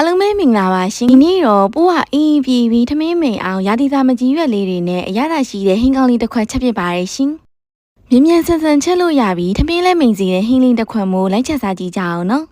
အားလုံးပဲမင်္ဂလာပါရှင်ဒီနေ့တော့ပိုးကအင်းပြေးပြီးထမင်းမိန်အောင်ရာသီသားမကြီးရွက်လေးတွေနဲ့အရသာရှိတဲ့ဟင်းကောင်းလေးတစ်ခွက်ချက်ဖြစ်ပါရရှင်မြင်မြန်ဆန်ဆန်ချက်လို့ရပြီးထမင်းလဲမိန်စီတဲ့ဟင်းလေးတစ်ခွက်မို့လိုက်ချက်စားကြည့်ကြအောင်နော်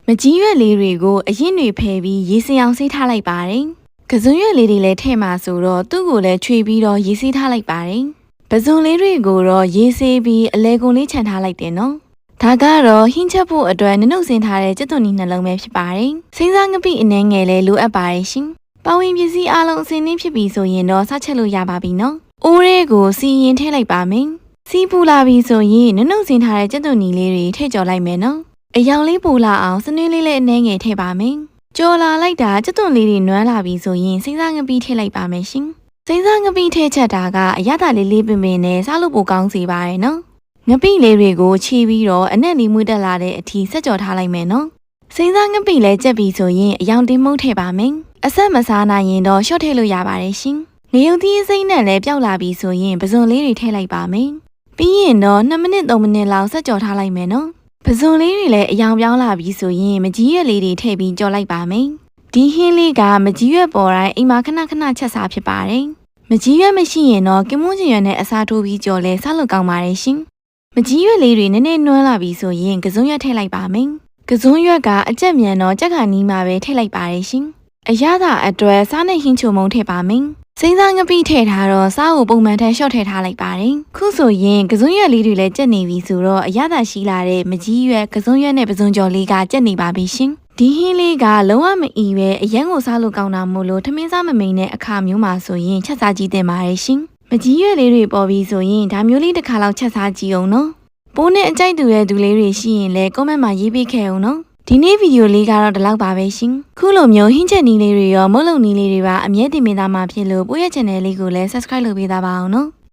မကြီးရွက်လေးတွေကိုအရင်တွေဖယ်ပြီးရေစင်အောင်ဆေးထားလိုက်ပါတယ်ကစွန်းရွက်လေးတွေလည်းထည့်မှာဆိုတော့သူ့ကိုလည်းချွေပြီးတော့ရေဆေးထားလိုက်ပါတယ်ပဇွန်လေးတွေကိုတော့ရေဆေးပြီးအလဲကုန်လေးခြံထားလိုက်တယ်နော်ဒါကတော့ဟင်းချက်ဖို့အတွက်နှုတ်ဆင်းထားတဲ့ကြက်သွန်နီနှလုံးပဲဖြစ်ပါတယ်။စိမ့်စားငပိအနှဲငယ်လည်းလိုအပ်ပါတယ်ရှင်။ပဝင်းပစ္စည်းအလုံးအစင်းနှင်းဖြစ်ပြီဆိုရင်တော့စချက်လို့ရပါပြီနော်။အိုးတွေကိုစီရင်ထည့်လိုက်ပါမယ်။စီးပူလာပြီဆိုရင်နှုတ်ဆင်းထားတဲ့ကြက်သွန်နီလေးတွေထည့်ကြော်လိုက်မယ်နော်။အယောင်လေးပူလာအောင်စနွေးလေးလည်းအနှဲငယ်ထည့်ပါမယ်။ကြော်လာလိုက်တာကြက်သွန်လေးတွေနွမ်းလာပြီဆိုရင်စိမ့်စားငပိထည့်လိုက်ပါမယ်ရှင်။စိမ့်စားငပိထည့်ချက်တာကအရသာလေးလေးပင်ပင်နဲ့စားလို့ပိုကောင်းစေပါရဲ့နော်။ငပိလေးတွေကိုချီပြီးတော့အနက်လေးမွေးတက်လာတဲ့အထိဆက်ကြော်ထားလိုက်မယ်နော်။စိမ့်စားငပိလည်းကြက်ပြီးဆိုရင်အယောင်တင်မှုတ်ထည့်ပါမယ်။အဆက်မစားနိုင်ရင်တော့ရှော့ထည့်လို့ရပါတယ်ရှင်။ငရုတ်သီးစိမ့်နဲ့လည်းပျောက်လာပြီဆိုရင်ပဇွန်လေးတွေထည့်လိုက်ပါမယ်။ပြီးရင်တော့2မိနစ်3မိနစ်လောက်ဆက်ကြော်ထားလိုက်မယ်နော်။ပဇွန်လေးတွေလည်းအယောင်ပြောင်းလာပြီဆိုရင်မကြီးရွက်လေးတွေထည့်ပြီးကြော်လိုက်ပါမယ်။ဒီဟင်းလေးကမကြီးရွက်ပေါ်တိုင်းအိမ်မှာခဏခဏချက်စားဖြစ်ပါတယ်။မကြီးရွက်မရှိရင်တော့ကင်မွန်းချင်ရွက်နဲ့အစားထိုးပြီးကြော်လဲစားလို့ကောင်းပါတယ်ရှင်။မကြီးရွက်လေးတွေနည်းနည်းနွမ်းလာပြီဆိုရင်ကစွန်းရွက်ထည့်လိုက်ပါမယ်။ကစွန်းရွက်ကအကြက်မြန်တော့ကြက်ခါနီးမှာပဲထည့်လိုက်ပါရရှင်။အရသာအတွက်စားနဲ့ဟင်းချုံမုံထည့်ပါမယ်။စိမ့်စားငပိထည့်ထားတော့စားကိုပုံမှန်ထည့်လျှော့ထည့်ထားလိုက်ပါတယ်။ခုဆိုရင်ကစွန်းရွက်လေးတွေလည်းကြက်နေပြီဆိုတော့အရသာရှိလာတဲ့မကြီးရွက်ကစွန်းရွက်နဲ့ပဇွန်ကြော်လေးကကြက်နေပါပြီရှင်။ဒီဟင်းလေးကလုံးဝမအီပဲအရန်ကိုစားလို့ကောင်းတာမို့လို့ထမင်းစားမမိန်တဲ့အခါမျိုးမှာဆိုရင်ချက်စားကြည့်တင်ပါရရှင်။မကြီးရွက်လေးတွေပေါ်ပြီးဆိုရင်ဒါမျိုးလေးတစ်ခါလောက်ချက်စားကြည့်အောင်နော်။ပိုးနဲ့အကြိုက်တူတဲ့သူလေးတွေရှိရင်လည်း comment မှာရေးပေးခဲ့အောင်နော်ဒီနေ့ဗီဒီယိုလေးကတော့ဒီလောက်ပါပဲရှင်ခုလိုမျိုးဟင်းချက်နီးလေးတွေရောမုတ်လုံနီးလေးတွေပါအမြဲတည်မိသားမှာဖြစ်လို့ပိုးရဲ့ channel လေးကိုလည်း subscribe လုပ်ပေးသားပါအောင်နော်